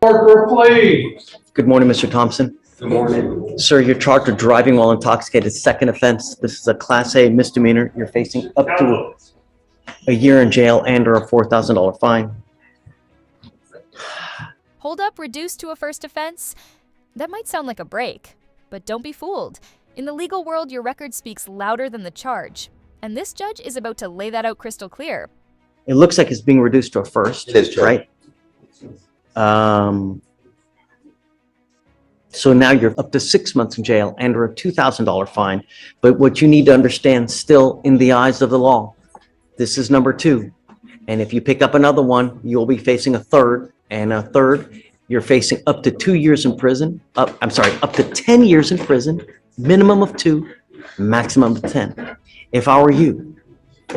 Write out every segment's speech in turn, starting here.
Parker, please. Good morning, Mr. Thompson. Good morning. Sir, you're charged with driving while intoxicated. Second offense. This is a Class A misdemeanor. You're facing up to a year in jail and or a $4,000 fine. Hold up reduced to a first offense? That might sound like a break, but don't be fooled. In the legal world, your record speaks louder than the charge, and this judge is about to lay that out crystal clear. It looks like it's being reduced to a first. It is, Judge. Right? So now you're up to 6 months in jail and or a $2,000 fine. But what you need to understand still in the eyes of the law, this is number 2. And if you pick up another one, you'll be facing a third, and a third, you're facing up to 2 years in prison. Up to 10 years in prison, minimum of 2, maximum of 10. If I were you,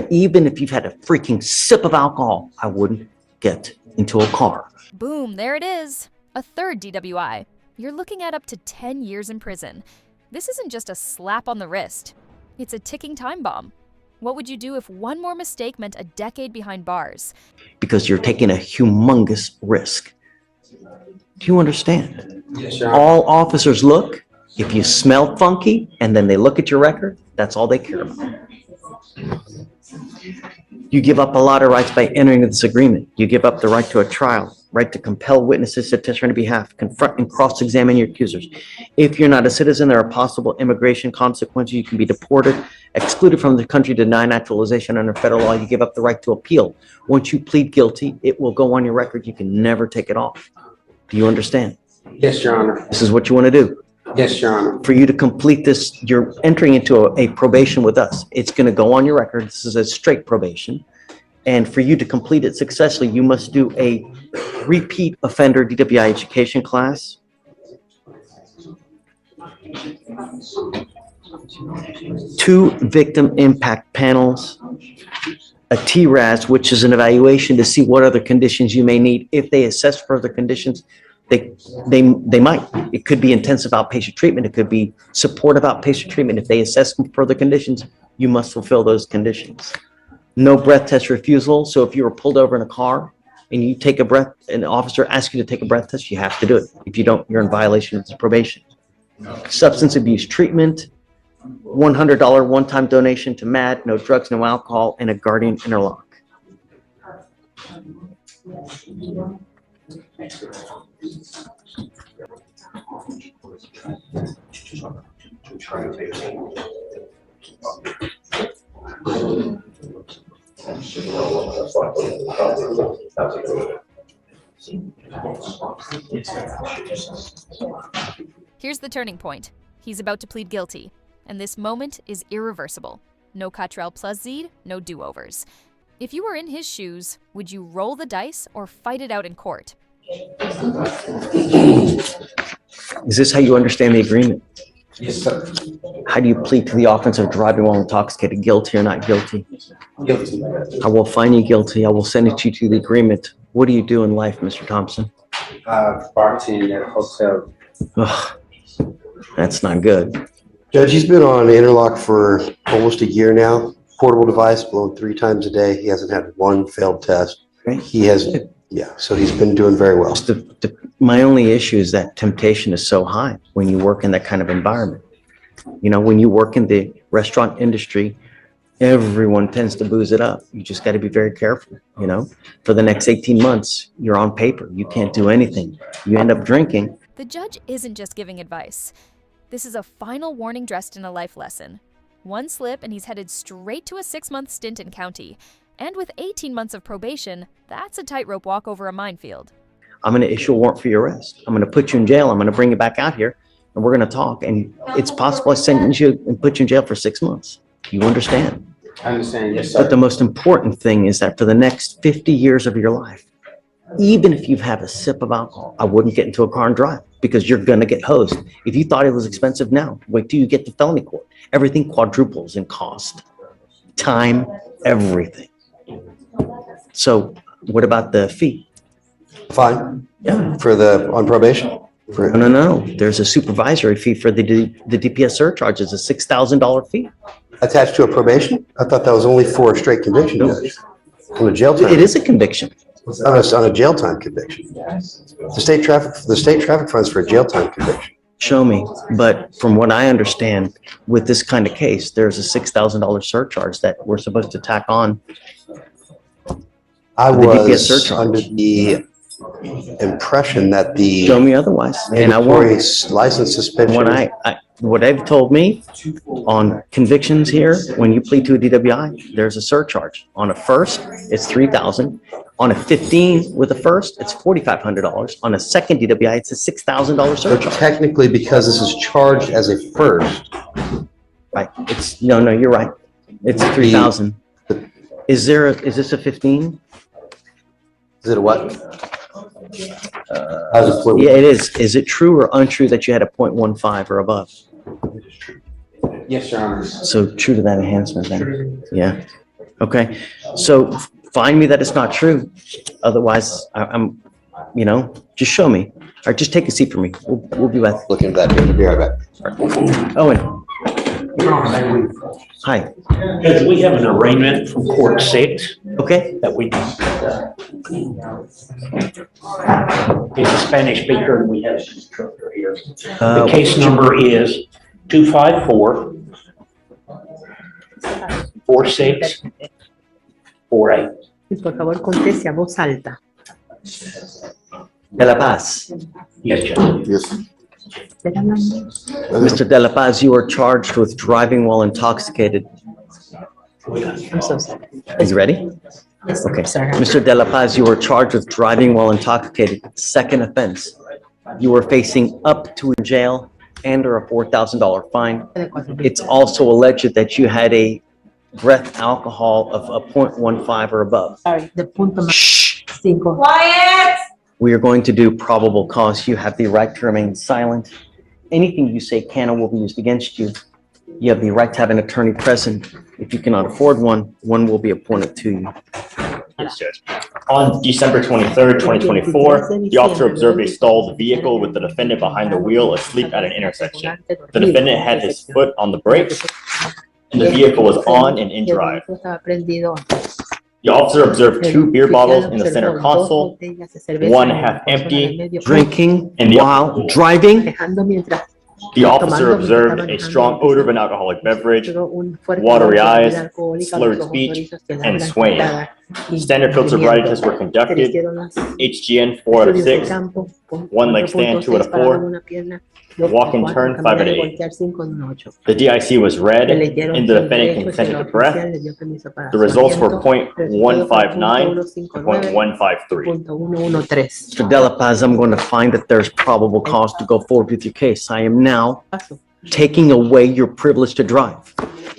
even if you've had a freaking sip of alcohol, I wouldn't get into a car. Boom, there it is. A third DWI. You're looking at up to 10 years in prison. This isn't just a slap on the wrist. It's a ticking time bomb. What would you do if one more mistake meant a decade behind bars? Because you're taking a humongous risk. Do you understand? Yes, sir. All officers look, if you smell funky, and then they look at your record, that's all they care about. You give up a lot of rights by entering this agreement. You give up the right to a trial, right to compel witnesses to testify on your behalf, confront and cross-examine your accusers. If you're not a citizen, there are possible immigration consequences. You can be deported, excluded from the country, denied naturalization under federal law. You give up the right to appeal. Once you plead guilty, it will go on your record. You can never take it off. Do you understand? Yes, Your Honor. This is what you want to do. Yes, Your Honor. For you to complete this, you're entering into a probation with us. It's going to go on your record. This is a straight probation. And for you to complete it successfully, you must do a repeat offender DWI education class. 2 victim impact panels, a TRAS, which is an evaluation to see what other conditions you may need. If they assess further conditions, they might. It could be intensive outpatient treatment. It could be supportive outpatient treatment. If they assess further conditions, you must fulfill those conditions. No breath test refusal. So if you were pulled over in a car and you take a breath, an officer asks you to take a breath test, you have to do it. If you don't, you're in violation of the probation. Substance abuse treatment, $100 one-time donation to MAD, no drugs, no alcohol, and a guardian interlock. Here's the turning point. He's about to plead guilty, and this moment is irreversible. No Cottrell plus Z, no do-overs. If you were in his shoes, would you roll the dice or fight it out in court? Is this how you understand the agreement? Yes, sir. How do you plead to the offense of driving while intoxicated, guilty or not guilty? Guilty. I will find you guilty. I will send it you to the agreement. What do you do in life, Mr. Thompson? Bartending at a hotel. Ugh, that's not good. Judge, he's been on interlock for almost a year now. Portable device, blown 3 times a day. He hasn't had one failed test. Right. He has, yeah, so he's been doing very well. My only issue is that temptation is so high when you work in that kind of environment. You know, when you work in the restaurant industry, everyone tends to booze it up. You just got to be very careful, you know. For the next 18 months, you're on paper. You can't do anything. You end up drinking. The judge isn't just giving advice. This is a final warning dressed in a life lesson. One slip and he's headed straight to a 6-month stint in county. And with 18 months of probation, that's a tightrope walk over a minefield. I'm going to issue a warrant for your arrest. I'm going to put you in jail. I'm going to bring you back out here, and we're going to talk. And it's possible I sentence you and put you in jail for 6 months. You understand? I understand. Yes, sir. But the most important thing is that for the next 50 years of your life, even if you've had a sip of alcohol, I wouldn't get into a car and drive because you're going to get hosed. If you thought it was expensive now, wait till you get to felony court. Everything quadruples in cost, time, everything. So what about the fee? Fine. Yeah. For the, on probation? No. There's a supervisory fee for the DPS surcharge. It's a $6,000 fee. Attached to a probation? I thought that was only for a straight conviction, No. Judge. On a jail time. It is a conviction. On a jail time conviction. The state traffic funds for a jail time conviction. Show me. But from what I understand, with this kind of case, there's a $6,000 surcharge that we're supposed to tack on. I The DPS was surcharge. under the impression that Show the me otherwise. And I mandatory won't. license suspension. What they've told me on convictions here, when you plead to a DWI, there's a surcharge. On a first, it's $3,000. On a 15 with a first, it's $4,500. On a second DWI, it's a $6,000 So surcharge. technically, because this is charged as a first, Right, no, you're right. It's 3,000. Is this a 15? is it a what? How's it split? Yeah, it is. Is it true or untrue that you had a .15 or above? Yes, Your Honor. So true to that enhancement then? Yeah. Okay. So find me that it's not true. Otherwise, I'm, just show me. Or just take a seat for me. We'll be back. Looking at that, we'll be right back. Owen. Hi. Because we have an arraignment from Court 6 Okay. that we, he's a Spanish speaker and we have an interpreter here. The case number is 254 4648. Por favor, conteste a voz alta. De La Paz. Yes, Judge. Yes. Mr. De La Paz, you are charged with driving while intoxicated. I'm so sorry. Are you ready? Yes, Okay. sir. Mr. De La Paz, you were charged with driving while intoxicated, second offense. You were facing up to a jail and or a $4,000 fine. It's also alleged that you had a breath alcohol of a .15 or above. Sorry, the punto más Shh. 5. We are going to do probable cause. You have the right to remain silent. Anything you say can or will be used against you. You have the right to have an attorney present. If you cannot afford one, one will be appointed to you. Yes, Judge. On December 23rd, 2024, the officer observed a stalled vehicle with the defendant behind the wheel asleep at an intersection. The defendant had his foot on the brakes, and the vehicle was on and in drive. The officer observed 2 beer bottles in the center console, one half empty, Drinking And the- while driving. The officer observed a strong odor of an alcoholic beverage, watery eyes, slurred speech, and swaying. Standard field sobriety tests were conducted. HGN 4 out of 6, one leg stand 2 out of 4, walk and turn 5 out of 8. The DIC was read, and the defendant consented to breath. The results were .159 and .153. Mr. De La Paz, I'm going to find that there's probable cause to go forward with your case. I am now taking away your privilege to drive.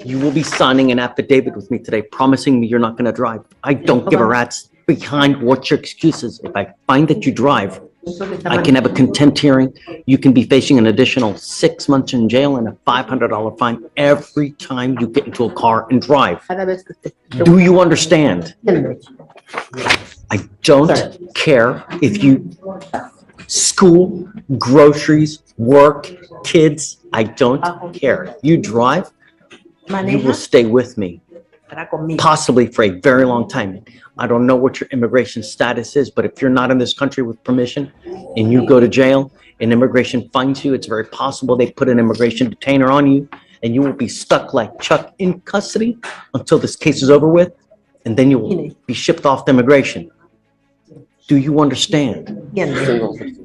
You will be signing an affidavit with me today, promising me you're not going to drive. I don't give a rat's behind what your excuse is. If I find that you drive, I can have a contempt hearing. You can be facing an additional 6 months in jail and a $500 fine every time you get into a car and drive. Do you understand? I don't care if you school, groceries, work, kids. I don't care. You drive, you will stay with me, possibly for a very long time. I don't know what your immigration status is, but if you're not in this country with permission and you go to jail and immigration finds you, it's very possible they put an immigration detainer on you and you will be stuck like Chuck in custody until this case is over with, and then you will be shipped off to immigration. Do you understand?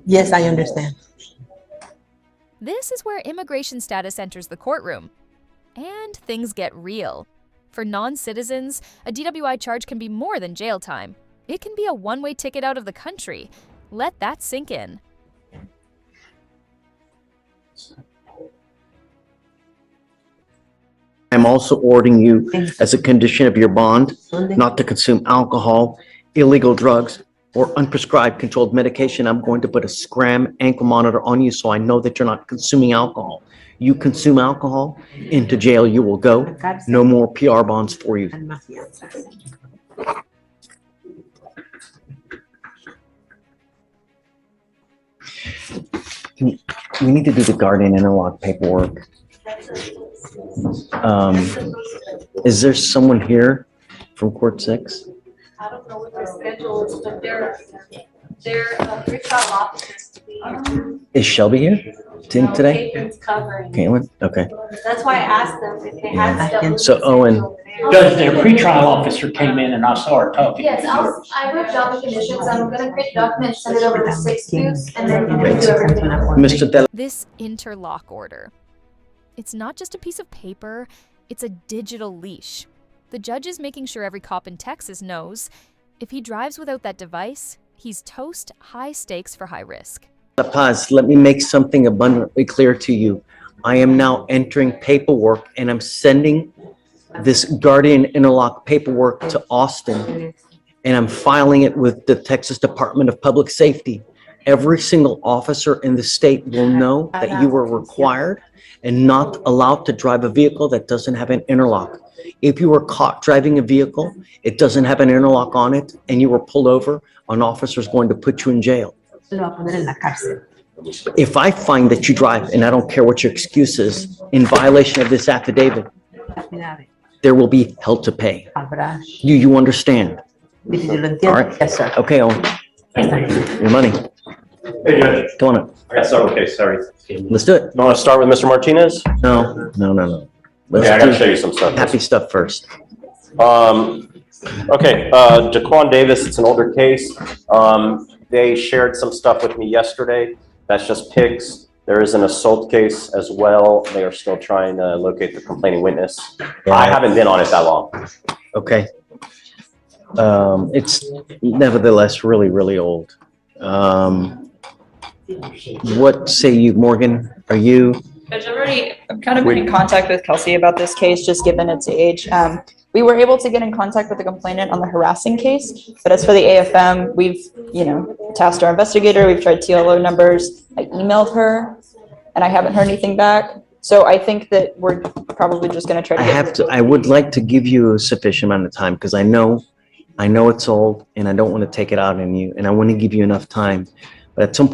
Yes, I understand. This is where immigration status enters the courtroom. And things get real. For non-citizens, a DWI charge can be more than jail time. It can be a one-way ticket out of the country. Let that sink in. I'm also ordering you, as a condition of your bond, not to consume alcohol, illegal drugs, or unprescribed controlled medication. I'm going to put a Scram ankle monitor on you so I know that you're not consuming alcohol. You consume alcohol, into jail you will go. No more PR bonds for you. We need to do the guardian interlock paperwork. Is there someone here from Court 6? I don't know what their schedule is, but they're pretrial officers to be here. Is Shelby here today? Caitlin's covering. Caitlin? Okay. That's why I asked them if they had stuff. with So the Owen- schedule there. Judge, their pretrial officer came in and I saw her talking. Yes, I wrote down the conditions. I'm gonna create a document, send it over to 6 and then we'll do everything. Mr. Della, This interlock order. It's not just a piece of paper, it's a digital leash. The judge is making sure every cop in Texas knows if he drives without that device, he's toast, high stakes for high risk. Paz, let me make something abundantly clear to you. I am now entering paperwork and I'm sending this Guardian Interlock paperwork to Austin, and I'm filing it with the Texas Department of Public Safety. Every single officer in the state will know that you were required and not allowed to drive a vehicle that doesn't have an interlock. If you were caught driving a vehicle, it doesn't have an interlock on it, and you were pulled over, an officer is going to put you in jail. If I find that you drive, and I don't care what your excuse is, in violation of this affidavit, there will be hell to pay. You understand? All right. Yes, sir. Okay, Owen. Your money. Hey, Judge. Come on up. I start, okay, sorry. Let's do it. You want to start with Mr. Martinez? No. Okay, I gotta Let's show do you some stuff. happy stuff first. Okay, Daquan Davis, it's an older case. They shared some stuff with me yesterday. That's just pics. There is an assault case as well. They are still trying to locate the complaining witness. I haven't been on it that long. Okay. It's nevertheless really, really old. What say you, Morgan? Are you? Judge, I've kind of been in contact with Kelsey about this case, just given its age. We were able to get in contact with the complainant on the harassing case, but as for the AFM, we've, tasked our investigator, we've tried TLO numbers. I emailed her and I haven't heard anything back. So I think that we're probably just gonna try to. I would like to give you a sufficient amount of time because I know it's old and I don't want to take it out on you and I want to give you enough time. But at some